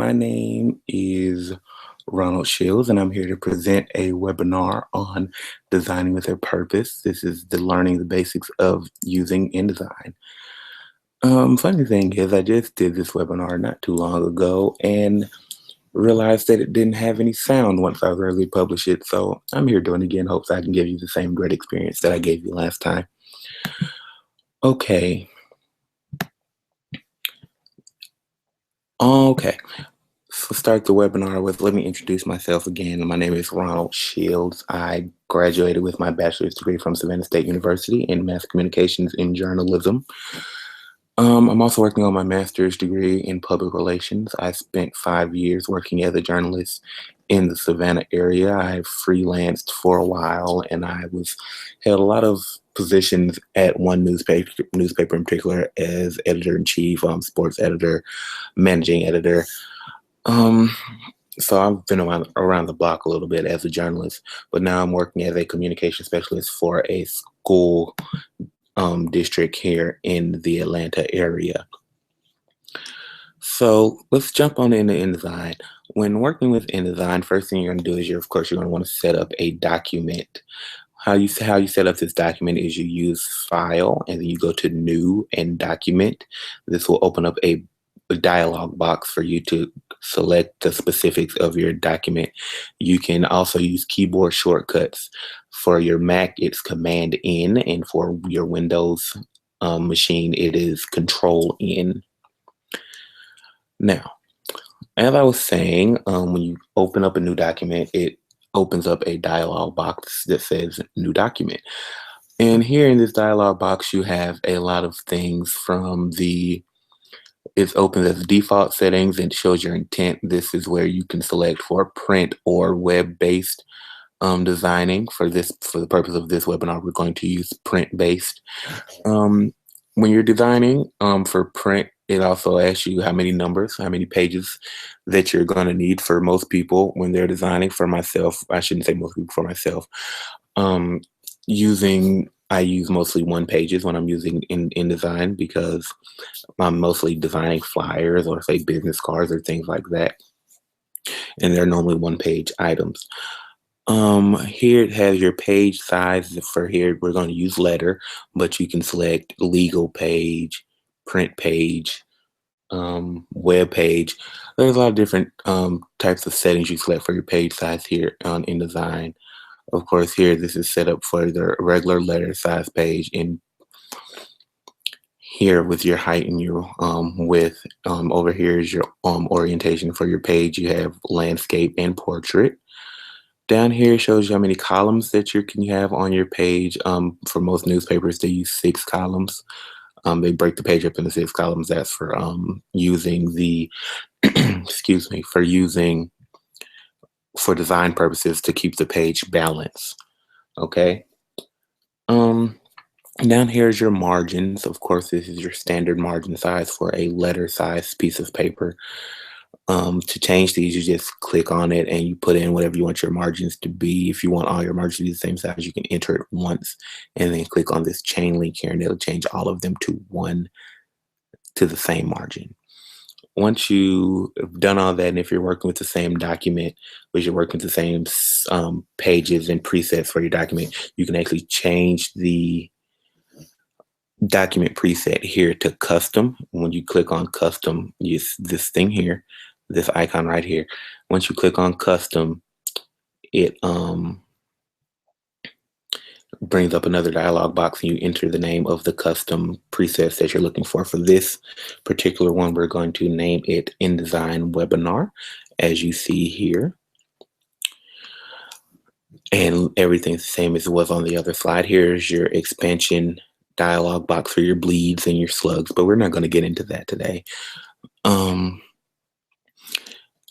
My name is Ronald Shields, and I'm here to present a webinar on designing with a purpose. This is the learning the basics of using InDesign. Funny thing is, I just did this webinar not too long ago and realized that it didn't have any sound once I really published it. So I'm here doing it again, hopes I can give you the same great experience that I gave you last time. Okay. So start the webinar with, let me introduce myself again. My name is Ronald Shields. I graduated with my bachelor's degree from Savannah State University in mass communications and journalism. I'm also working on my master's degree in public relations. I spent 5 years working as a journalist in the Savannah area. I freelanced for a while, and I held a lot of positions at one newspaper in particular as editor-in-chief, sports editor, managing editor. So I've been around the block a little bit as a journalist, but now I'm working as a communication specialist for a school district here in the Atlanta area. So let's jump on into InDesign. When working with InDesign, first thing you're going to do is you're going to want to set up a document. How you set up this document is you use File, and then you go to New and Document. This will open up a dialog box for you to select the specifics of your document. You can also use keyboard shortcuts. For your Mac, it's Command N, and for your Windows machine, it is Control N. Now, as I was saying, when you open up a new document, it opens up a dialog box that says New Document. And here in this dialog box, you have a lot of things from it's open as default settings and shows your intent. This is where you can select for print or web-based designing. For the purpose of this webinar, we're going to use print-based. When you're designing for print, it also asks you how many pages that you're going to need. For most people when they're designing. For myself, I shouldn't say most people, for myself, I use mostly 1 pages when I'm using InDesign, because I'm mostly designing flyers or say business cards or things like that. And they're normally 1-page items. Here it has your page size. For here, we're going to use letter, but you can select legal page, print page, web page. There's a lot of different types of settings you select for your page size here on InDesign. Of course, here, this is set up for the regular letter size page, and here with your height and your width. Over here is your orientation for your page. You have landscape and portrait. Down here shows you how many columns that you can have on your page. For most newspapers, they use 6 columns. They break the page up into 6 columns. That's for using the, excuse me, for design purposes to keep the page balanced. Okay. Down here is your margins. Of course, this is your standard margin size for a letter size piece of paper. To change these, you just click on it and you put in whatever you want your margins to be. If you want all your margins to be the same size, you can enter it once and then click on this chain link here, and it'll change all of them to the same margin. Once you've done all that, and if you're working with the same document, which you're working with the same pages and presets for your document, you can actually change the document preset here to custom. When you click on custom, use this thing here, this icon right here. Once you click on custom, it brings up another dialog box, and you enter the name of the custom presets that you're looking for. For this particular one, we're going to name it InDesign Webinar, as you see here. And everything's the same as it was on the other slide. Here's your expansion dialog box for your bleeds and your slugs, but we're not going to get into that today.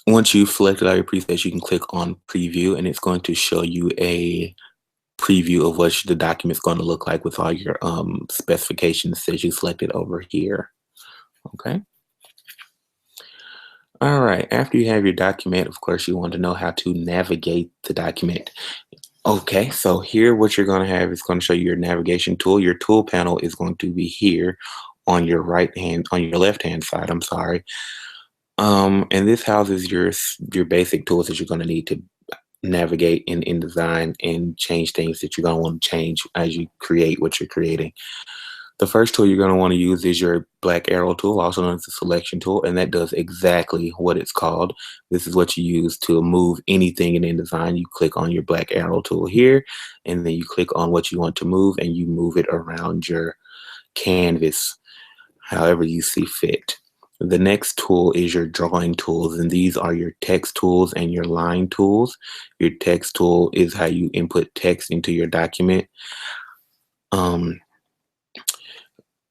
Once you've selected all your presets, you can click on preview, and it's going to show you a preview of what the document's going to look like with all your specifications that you selected over here. Okay. All right. After you have your document, of course, you want to know how to navigate the document. Okay, so here what you're going to have is going to show you your navigation tool. Your tool panel is going to be here on your left hand side, I'm sorry. And this houses your basic tools that you're going to need to navigate in InDesign and change things that you're going to want to change as you create what you're creating. The first tool you're going to want to use is your black arrow tool, also known as the selection tool, and that does exactly what it's called. This is what you use to move anything in InDesign. You click on your black arrow tool here, and then you click on what you want to move, and you move it around your canvas however you see fit. The next tool is your drawing tools, and these are your text tools and your line tools. Your text tool is how you input text into your document. Um,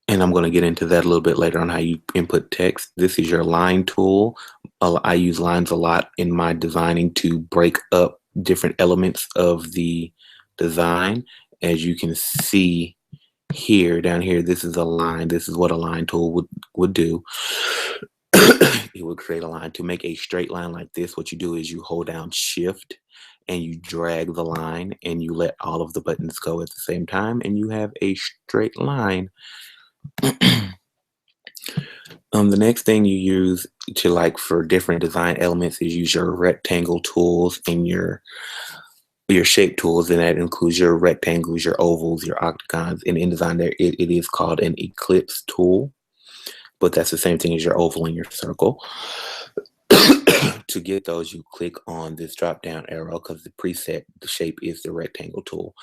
and I'm going to get into that a little bit later on how you input text. This is your line tool. I use lines a lot in my designing to break up different elements of the design. As you can see here, down here, this is a line. This is what a line tool would do. It would create a line. To make a straight line like this, what you do is you hold down Shift and you drag the line and you let all of the buttons go at the same time, and you have a straight line. The next thing you use to, like, for different design elements is use your rectangle tools and your shape tools, and that includes your rectangles, your ovals, your octagons. In InDesign, there it is called an ellipse tool, but that's the same thing as your oval and your circle. To get those, you click on this drop down arrow because the shape is the rectangle tool.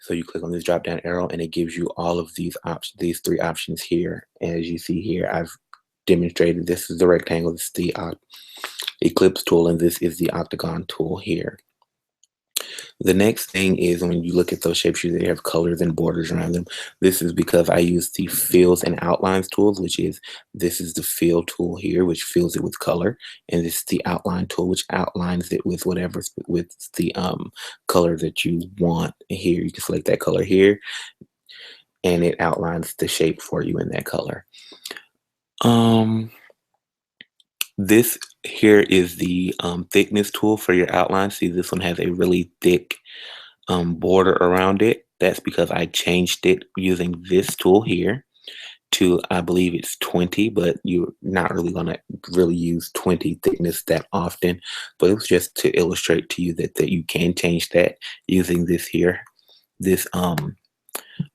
So you click on this drop down arrow and it gives you all of these options, these three options here. As you see here, I've demonstrated this is the rectangle, this is the ellipse tool, and this is the octagon tool here. The next thing is when you look at those shapes, they have colors and borders around them. This is because I use the fills and outlines tools, this is the fill tool here, which fills it with color, and this is the outline tool, which outlines it with with the color that you want. Here, you can select that color here, and it outlines the shape for you in that color. This here is the thickness tool for your outline. See, this one has a really thick border around it. That's because I changed it using this tool here to, I believe it's 20, but you're not really going to really use 20 thickness that often. But it was just to illustrate to you that you can change that using this here, this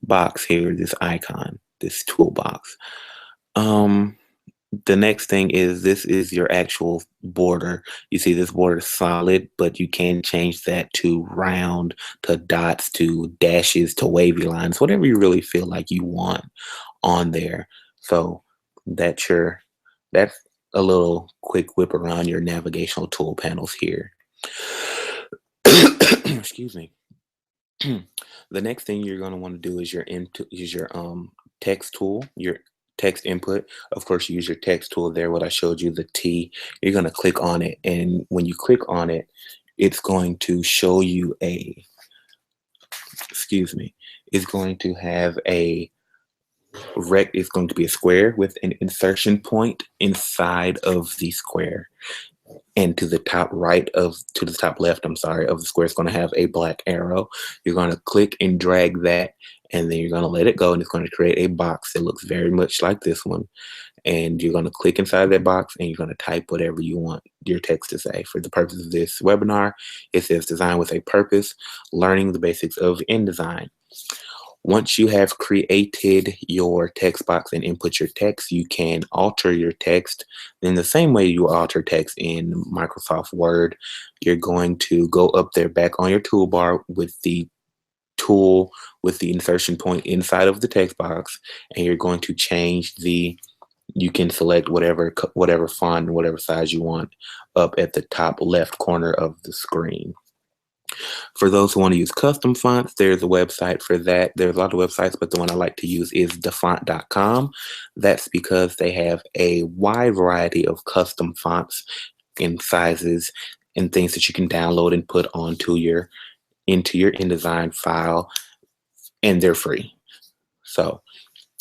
box here, this icon, this toolbox. The next thing is this is your actual border. You see this border is solid, but you can change that to round, to dots, to dashes, to wavy lines, whatever you really feel like you want on there. So that's a little quick whip around your navigational tool panels here. Excuse me. The next thing you're going to want to do is your text tool, your text input. Of course, you use your text tool there, what I showed you, the T. You're going to click on it, and when you click on it, it's going to show you it's going to have it's going to be a square with an insertion point inside of the square. And to the top left, I'm sorry, of the square, it's going to have a black arrow. You're going to click and drag that, and then you're going to let it go, and it's going to create a box that looks very much like this one. And you're going to click inside that box, and you're going to type whatever you want your text to say. For the purpose of this webinar, it says Design with a Purpose, Learning the Basics of InDesign. Once you have created your text box and input your text, you can alter your text in the same way you alter text in Microsoft Word. You're going to go up there back on your toolbar with the tool with the insertion point inside of the text box, and you're going to change you can select whatever font and whatever size you want up at the top left corner of the screen. For those who want to use custom fonts, there's a website for that. There's a lot of websites, but the one I like to use is dafont.com. That's because they have a wide variety of custom fonts and sizes and things that you can download and put into your InDesign file, and they're free. So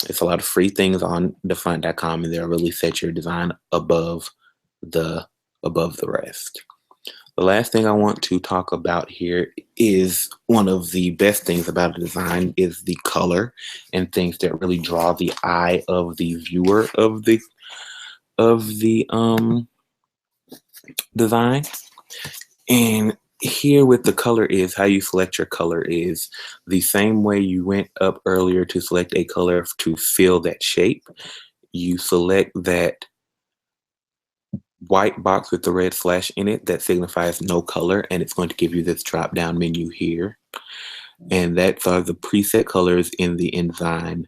it's a lot of free things on dafont.com, and they'll really set your design above the rest. The last thing I want to talk about here is one of the best things about a design is the color and things that really draw the eye of the viewer of the design. And here with the color is how you select your color is the same way you went up earlier to select a color to fill that shape. You select that white box with the red slash in it that signifies no color, and it's going to give you this drop down menu here. And that's are the preset colors in the InDesign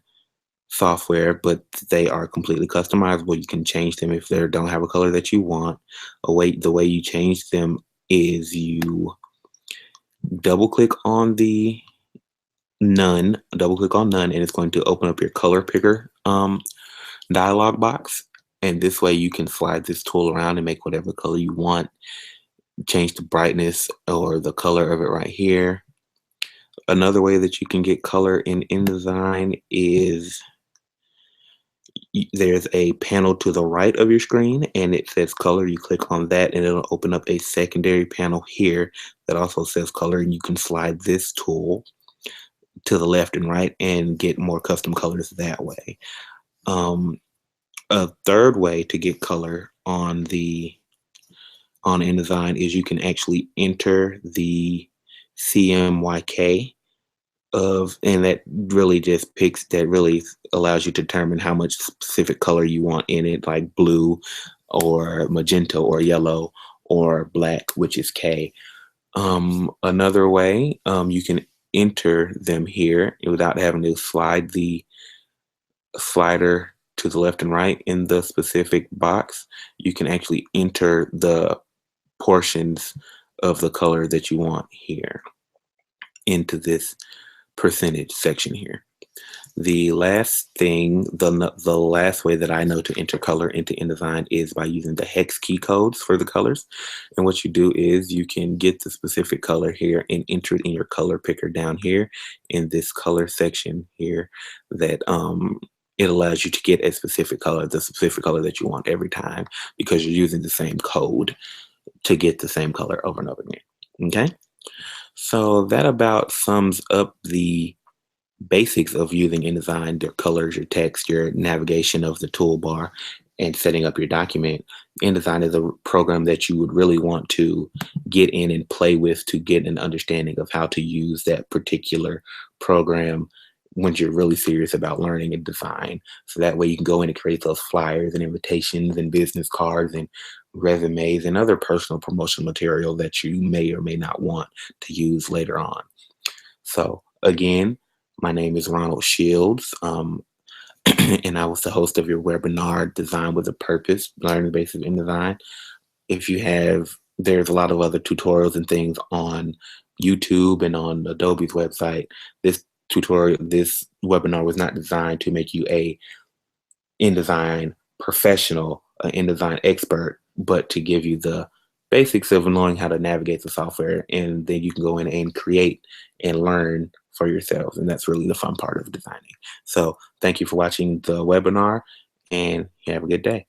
software, but they are completely customizable. You can change them if they don't have a color that you want. The way you change them is you double click on none, and it's going to open up your color picker dialog box. And this way you can slide this tool around and make whatever color you want. Change the brightness or the color of it right here. Another way that you can get color in InDesign is there's a panel to the right of your screen and it says color. You click on that and it'll open up a secondary panel here that also says color, and you can slide this tool to the left and right and get more custom colors that way. A third way to get color on InDesign is you can actually enter the CMYK and that really allows you to determine how much specific color you want in it, like blue or magenta or yellow or black, which is K. Another way, you can enter them here without having to slide the slider to the left and right in the specific box. You can actually enter the portions of the color that you want here into this percentage section here. The last thing, the last way that I know to enter color into InDesign is by using the hex key codes for the colors. And what you do is you can get the specific color here and enter it in your color picker down here in this color section here that it allows you to get a specific color, the specific color that you want every time, because you're using the same code to get the same color over and over again. Okay? So that about sums up the basics of using InDesign, your colors, your text, your navigation of the toolbar, and setting up your document. InDesign is a program that you would really want to get in and play with to get an understanding of how to use that particular program when you're really serious about learning and design. So that way you can go in and create those flyers and invitations and business cards and resumes and other personal promotional material that you may or may not want to use later on. So again, my name is Ronald Shields, and I was the host of your webinar, Design with a Purpose, Learning the Basics in Design. There's a lot of other tutorials and things on YouTube and on Adobe's website. This webinar was not designed to make you a InDesign professional, an InDesign expert, but to give you the basics of knowing how to navigate the software, and then you can go in and create and learn for yourselves. And that's really the fun part of designing. So thank you for watching the webinar, and have a good day.